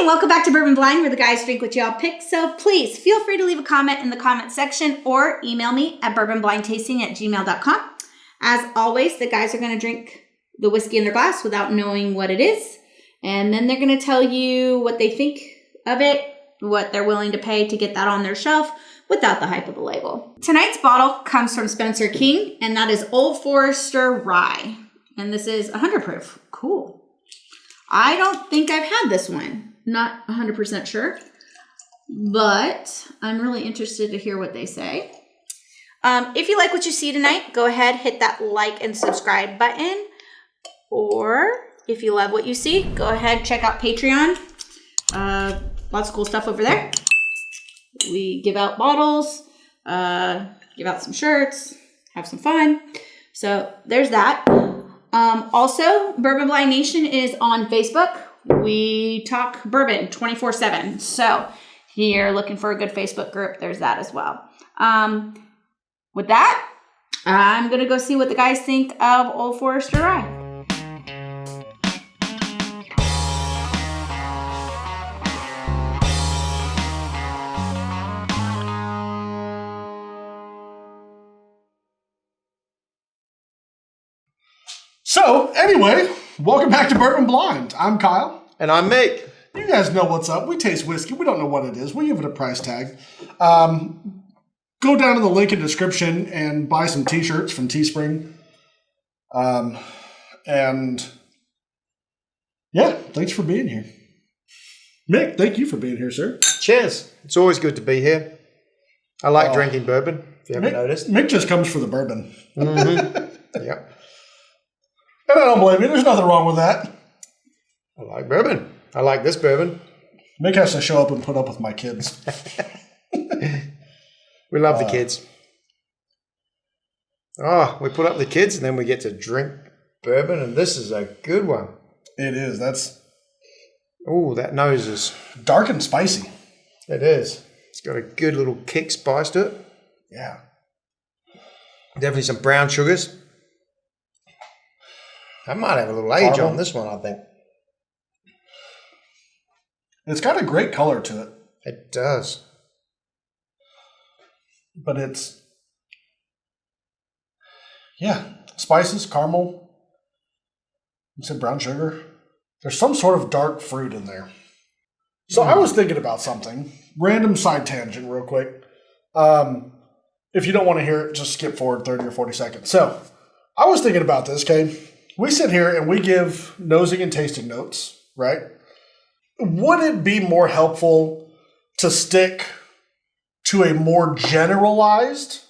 And welcome back to Bourbon Blind, where the guys drink what y'all pick. So please feel free to leave a comment in the comment section or email me at bourbonblindtasting@gmail.com. As always, the guys are going to drink the whiskey in their glass without knowing what it is. And then they're going to tell you what they think of it, what they're willing to pay to get that on their shelf without the hype of the label. Tonight's bottle comes from Spencer King, and that is Old Forester Rye. And this is 100 proof. Cool. I don't think I've had this one. Not 100% sure. But I'm really interested to hear what they say. If you like what you see tonight, go ahead, hit that like and subscribe button. Or if you love what you see, go ahead, check out Patreon. Lots of cool stuff over there. We give out bottles, give out some shirts, have some fun. So there's that. Also, Bourbon Blind Nation is on Facebook. We talk bourbon 24/7. So if you're looking for a good Facebook group, there's that as well. With that, I'm going to go see what the guys think of Old Forester Rye. So, anyway, welcome back to Bourbon Blind. I'm Kyle. And I'm Mick. You guys know what's up. We taste whiskey. We don't know what it is. We give it a price tag. Go down to the link in the description and buy some t-shirts from Teespring. And, yeah, thanks for being here. Mick, thank you for being here, sir. Cheers. It's always good to be here. I like drinking bourbon, if you haven't noticed. Mick just comes for the bourbon. Mm-hmm. Yep. And I don't blame you. There's nothing wrong with that. I like bourbon. I like this bourbon. Mick has to show up and put up with my kids. We love the kids. Oh, we put up the kids and then we get to drink bourbon, and this is a good one. It is. Oh, that nose is dark and spicy. It is. It's got a good little kick spice to it. Yeah. Definitely some brown sugars. I might have a little age on this one, I think. It's got a great color to it. It does. But it's, spices, caramel. You said brown sugar. There's some sort of dark fruit in there. So I was thinking about something. Random side tangent real quick. If you don't want to hear it, just skip forward 30 or 40 seconds. So I was thinking about this, okay? We sit here and we give nosing and tasting notes, right? Would it be more helpful to stick to a more generalized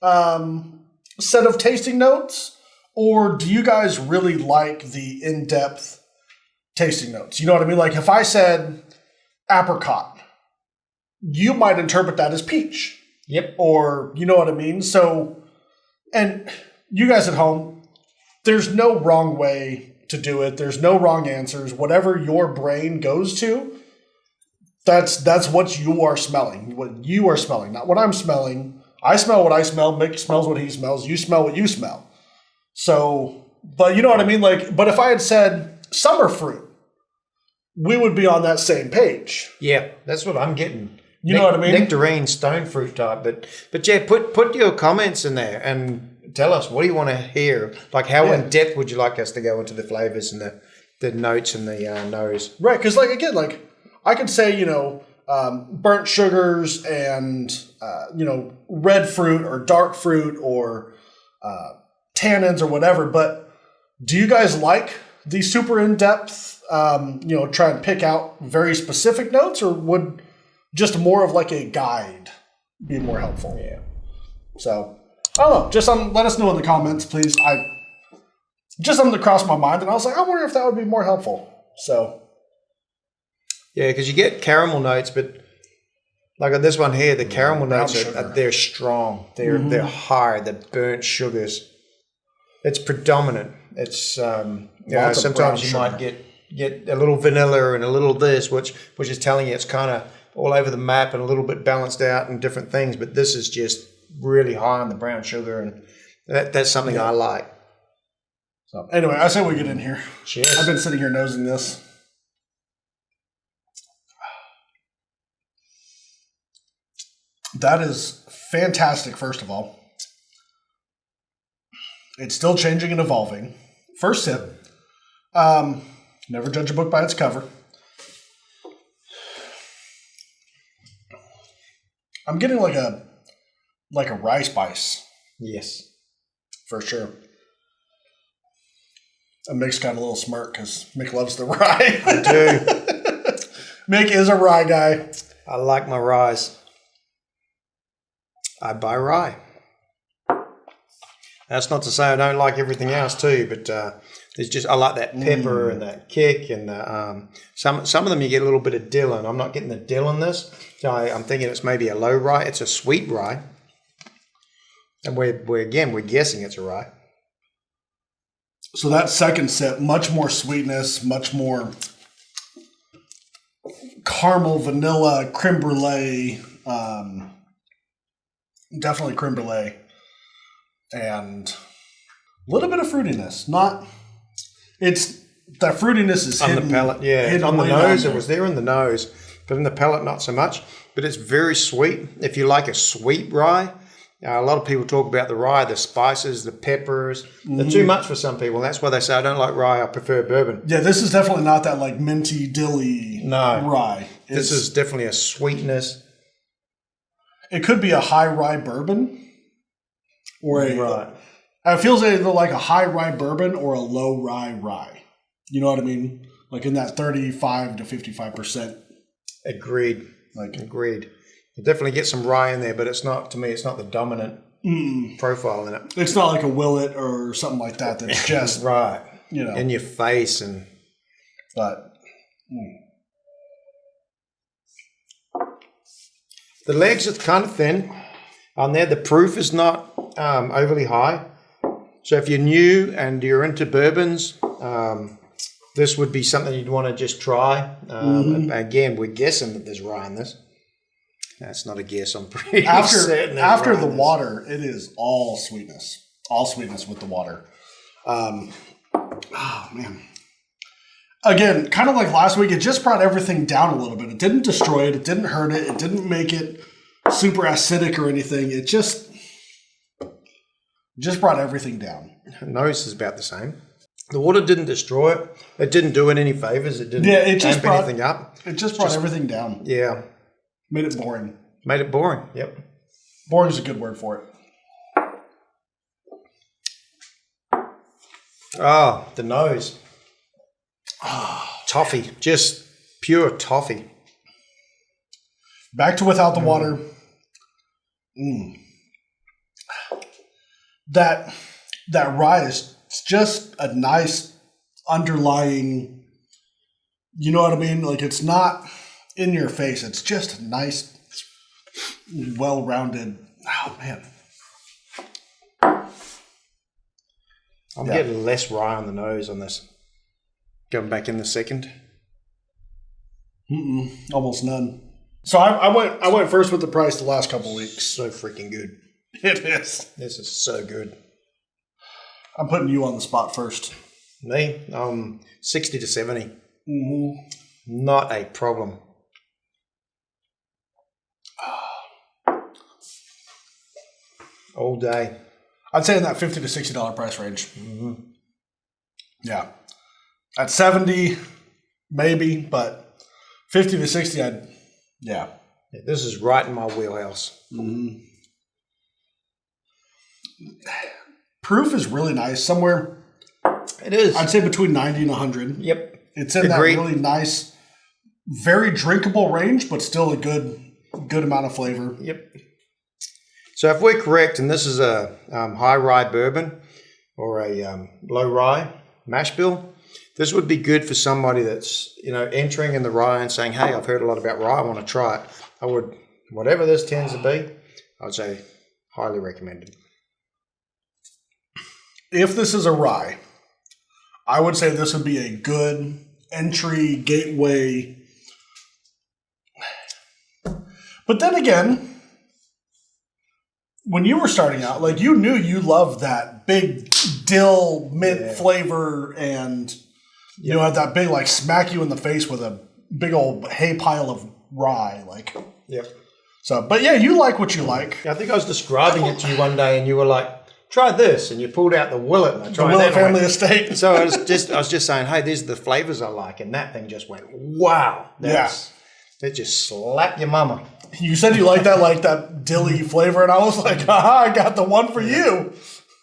set of tasting notes? Or do you guys really like the in-depth tasting notes? You know what I mean? Like if I said apricot, you might interpret that as peach. Yep. Or, you know what I mean? So, and you guys at home, there's no wrong way to do it. There's no wrong answers. Whatever your brain goes to, that's what you are smelling. What you are smelling, not what I'm smelling. I smell what I smell. Mick smells what he smells. You smell what you smell. So, but you know what I mean? Like, but if I had said summer fruit, we would be on that same page. Yeah, that's what I'm getting. You know what I mean? Nectarine, stone fruit type. But yeah, put your comments in there and tell us, what do you want to hear? Like, how in depth would you like us to go into the flavors and the notes and the nose? Right, because like again, like I could say, burnt sugars and red fruit or dark fruit or tannins or whatever. But do you guys like the super in depth? Try and pick out very specific notes, or would just more of like a guide be more helpful? Yeah. So. I don't know. Just let us know in the comments, please. Just something that crossed my mind, and I was like, I wonder if that would be more helpful. So, yeah, because you get caramel notes, but like on this one here, the caramel notes they're strong. They're high. They're burnt sugars. It's predominant. It's sometimes you might get a little vanilla and a little this, which is telling you it's kind of all over the map and a little bit balanced out and different things. But this is just really high on the brown sugar, and that's something I like. So anyway, I say we get in here. Cheers. I've been sitting here nosing this. That is fantastic, first of all. It's still changing and evolving. First sip. Never judge a book by its cover. I'm getting like a rye spice. Yes. For sure. And Mick's got a little smirk because Mick loves the rye. I do. Mick is a rye guy. I like my ryes. I buy rye. That's not to say I don't like everything else too, but there's just I like that pepper and that kick, and some of them you get a little bit of dill in. I'm not getting the dill in this. So I'm thinking it's maybe a low rye. It's a sweet rye, and we're guessing it's a rye. So that second sip, much more sweetness, much more caramel, vanilla, creme brulee, definitely creme brulee, and a little bit of fruitiness. That fruitiness is on hidden, the palate, yeah. On the nose, it was there in the nose, but in the palate, not so much. But it's very sweet. If you like a sweet rye, a lot of people talk about the rye, the spices, the peppers. They're too much for some people. That's why they say, I don't like rye, I prefer bourbon. Yeah, this is definitely not that like minty, dilly rye. This is definitely a sweetness. It could be a high rye bourbon or right. It feels either like a high rye bourbon or a low rye. You know what I mean? Like in that 35 to 55%. Agreed. Agreed. You definitely get some rye in there, but it's not, to me, it's not the dominant profile in it. It's not like a Willet or something like that that's just right. You know, in your face but the legs are kind of thin on there. The proof is not overly high. So if you're new and you're into bourbons, this would be something you'd want to just try. Again, we're guessing that there's rye in this. That's not a guess. I'm pretty certain. After the water, it is all sweetness. All sweetness with the water. Oh, man. Again, kind of like last week, it just brought everything down a little bit. It didn't destroy it. It didn't hurt it. It didn't make it super acidic or anything. It just brought everything down. Nose is about the same. The water didn't destroy it. It didn't do it any favors. It didn't amp anything up. It just brought everything down. Yeah. Made it boring. Made it boring, yep. Boring is a good word for it. Oh, the nose. Toffee. Just pure toffee. Back to without the water. That rye is just a nice underlying, you know what I mean? Like it's not in your face. It's just a nice, well-rounded. Oh man, I'm getting less rye on the nose on this. Going back in the second. Almost none. So I went first with the price the last couple of weeks. So freaking good. It is. This is so good. I'm putting you on the spot first. Me, 60 to 70. Not a problem. All day. I'd say in that $50 to $60 price range. Yeah. At 70, maybe, but 50 to 60, yeah. This is right in my wheelhouse. Proof is really nice. Somewhere, it is. I'd say between 90 and 100. Yep. It's in that really nice, very drinkable range, but still a good amount of flavor. Yep. So if we're correct, and this is a high rye bourbon or a low rye mash bill, this would be good for somebody that's entering in the rye and saying, "Hey, I've heard a lot about rye. I want to try it." I would, whatever this tends to be, I'd say highly recommended. If this is a rye, I would say this would be a good entry gateway. But then again, when you were starting out, like you knew you loved that big dill mint flavor and had that big like smack you in the face with a big old hay pile of rye. Like, So, but yeah, you like what you like. I think I was describing it to you one day, and you were like, "Try this," and you pulled out the Willet, and I The tried Willet that. family estate. So I was just saying, "Hey, these are the flavors I like," and that thing just went, "Wow!" It just slapped your mama. You said you like that dilly flavor, and I was like, "Aha! I got the one for you."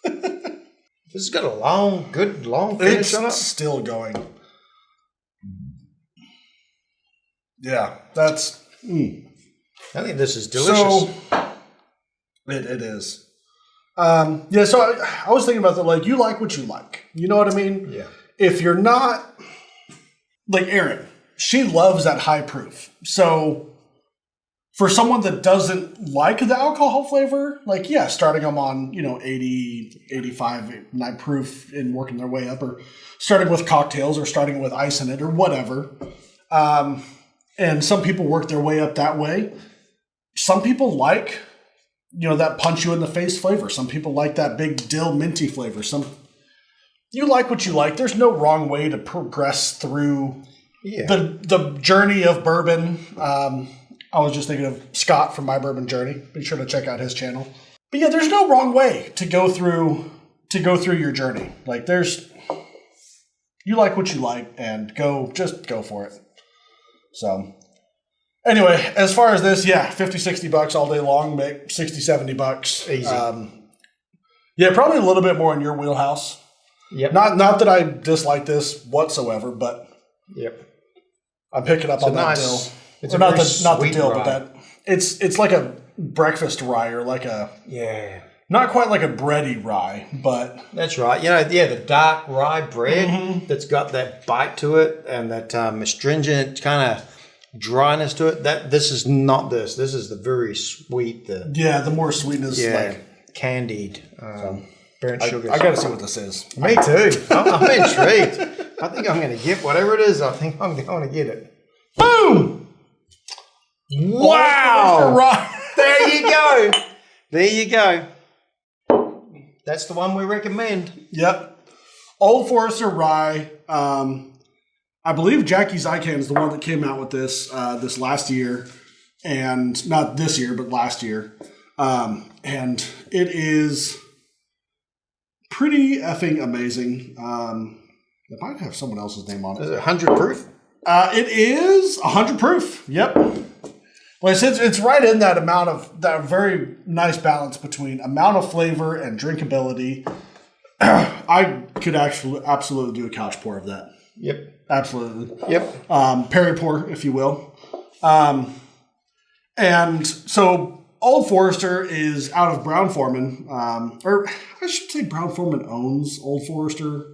This has got a good long finish on it. It's still going. Yeah, that's. I think this is delicious. So, it is. Yeah, so I was thinking about that. Like, you like what you like. You know what I mean? Yeah. If you're not like Erin, she loves that high proof. So for someone that doesn't like the alcohol flavor, like, yeah, starting them on, 80, 85, 9 proof and working their way up, or starting with cocktails or starting with ice in it or whatever. And some people work their way up that way. Some people like, that punch you in the face flavor. Some people like that big dill minty flavor. You like what you like. There's no wrong way to progress through the journey of bourbon. I was just thinking of Scott from My Bourbon Journey. Be sure to check out his channel. But yeah, there's no wrong way to go through your journey. Like, you like what you like, and just go for it. So anyway, as far as this, yeah, $50-$60 all day long, make $60-$70 easy. Yeah, probably a little bit more in your wheelhouse. Yep. Not that I dislike this whatsoever, but I'm picking up on that dill. It's or not the dill, but that it's like a breakfast rye, or like a not quite like a bready rye, but that's right. The dark rye bread that's got that bite to it and that astringent kind of dryness to it. This is not this. This is the very sweet. The more sweetness, like candied, burnt sugar. I got to see what this is. Me too. I'm intrigued. I think I'm going to get whatever it is. I think I'm going to get it. Boom! Wow! There you go. There you go. That's the one we recommend. Yep. Old Forester Rye. I believe Jackie's Ican is the one that came out with this last year, and not this year, but last year. And it is pretty effing amazing. It might have someone else's name on it. Is it 100 proof? It is 100 proof. Yep. Well, it's right in that amount of that very nice balance between amount of flavor and drinkability. I could actually absolutely do a couch pour of that. Yep. Absolutely. Yep. Perry pour, if you will. And so Old Forester is out of Brown-Forman, or I should say Brown-Forman owns Old Forester.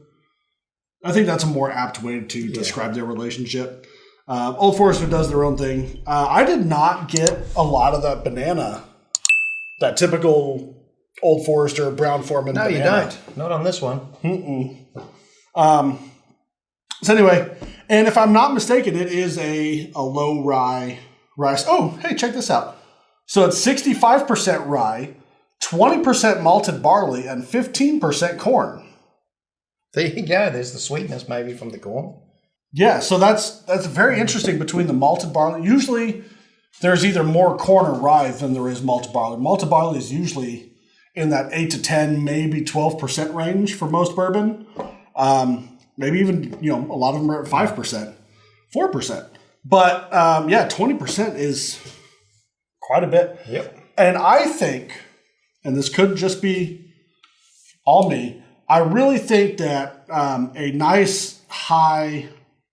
I think that's a more apt way to describe their relationship. Old Forester does their own thing. I did not get a lot of that banana, that typical Old Forester Brown-Forman banana. No, you don't. Not on this one. So anyway, and if I'm not mistaken, it is a low rye rice. Oh, hey, check this out. So it's 65% rye, 20% malted barley, and 15% corn. There you go. There's the sweetness maybe from the corn. Yeah, so that's very interesting between the malted barley. Usually there's either more corn or rye than there is malted barley. Malted barley is usually in that 8 to 10, maybe 12% range for most bourbon. Maybe even, a lot of them are at 5%, 4%. But 20% is quite a bit. Yep. And I think, and this could just be all me, I really think that a nice high,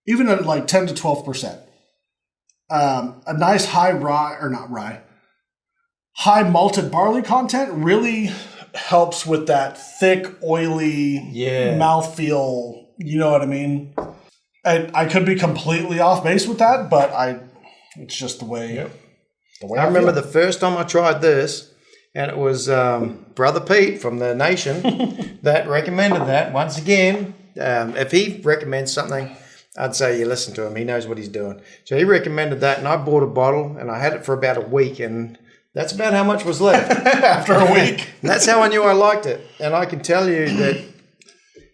even at like 10 to 12%, a nice high rye, or not rye, high malted barley content really helps with that thick, oily mouthfeel. You know what I mean? I could be completely off base with that, but it's just the way. Yep. I remember the first time I tried this, and it was Brother Pete from the Nation that recommended that. Once again, if he recommends something, I'd say you listen to him. He knows what he's doing. So he recommended that, and I bought a bottle, and I had it for about a week, and that's about how much was left after a week. And that's how I knew I liked it. And I can tell you that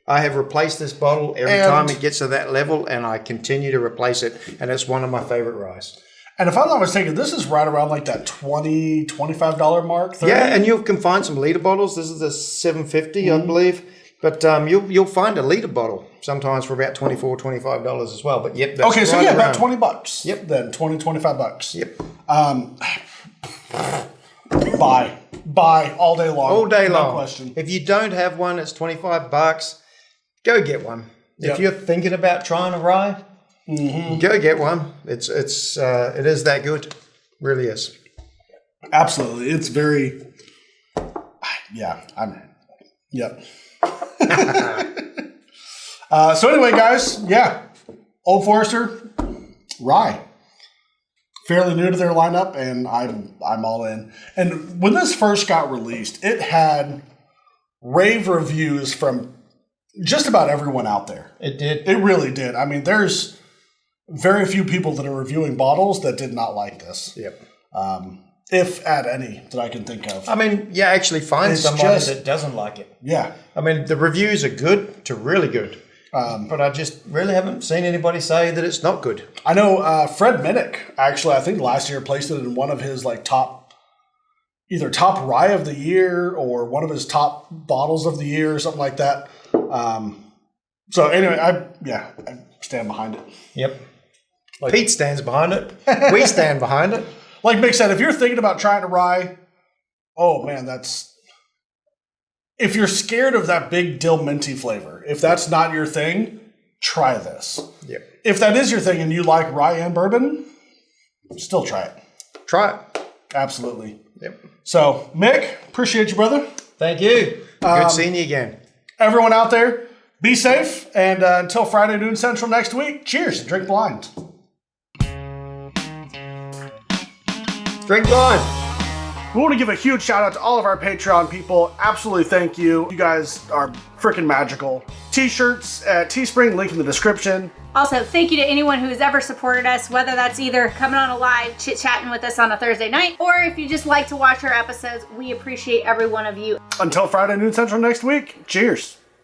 I have replaced this bottle every time it gets to that level, and I continue to replace it, and it's one of my favorite ryes. And if I'm not mistaken, this is right around like that $20, $25 mark. 30? Yeah, and you can find some liter bottles. This is a $7.50, I believe. But you'll find a liter bottle sometimes for about $24, $25 as well. But yep, that's okay, so right yeah, around. about $20. Yep. Then $20, $25. Yep. Buy all day long. All day no long. Question. If you don't have one, it's $25. Go get one. Yep. If you're thinking about trying a rye, go get one. It is that good. Really is. Absolutely. It's very, yeah, yep. So anyway, guys, yeah, Old Forester, rye. Fairly new to their lineup, and I'm all in. And when this first got released, it had rave reviews from just about everyone out there. It did. It really did. I mean, there's very few people that are reviewing bottles that did not like this. Yep. If at any that I can think of. I mean, you actually find It's someone just- that doesn't like it. Yeah. I mean, the reviews are good to really good. But I just really haven't seen anybody say that it's not good. I know Fred Minnick, actually, I think last year placed it in one of his like either top rye of the year or one of his top bottles of the year or something like that. So anyway, I stand behind it. Yep. Pete stands behind it. We stand behind it. Like Mick said, if you're thinking about trying to rye, oh man, if you're scared of that big dill minty flavor, if that's not your thing, try this. Yep. If that is your thing and you like rye and bourbon, still try it. Try it. Absolutely. Yep. So, Mick, appreciate you, brother. Thank you. Good seeing you again. Everyone out there, be safe. And until Friday noon Central next week, cheers and drink blind. Drink blind. We want to give a huge shout out to all of our Patreon people. Absolutely thank you. You guys are freaking magical. T-shirts at Teespring, link in the description. Also, thank you to anyone who has ever supported us, whether that's either coming on a live, chit-chatting with us on a Thursday night, or if you just like to watch our episodes. We appreciate every one of you. Until Friday noon Central next week, cheers.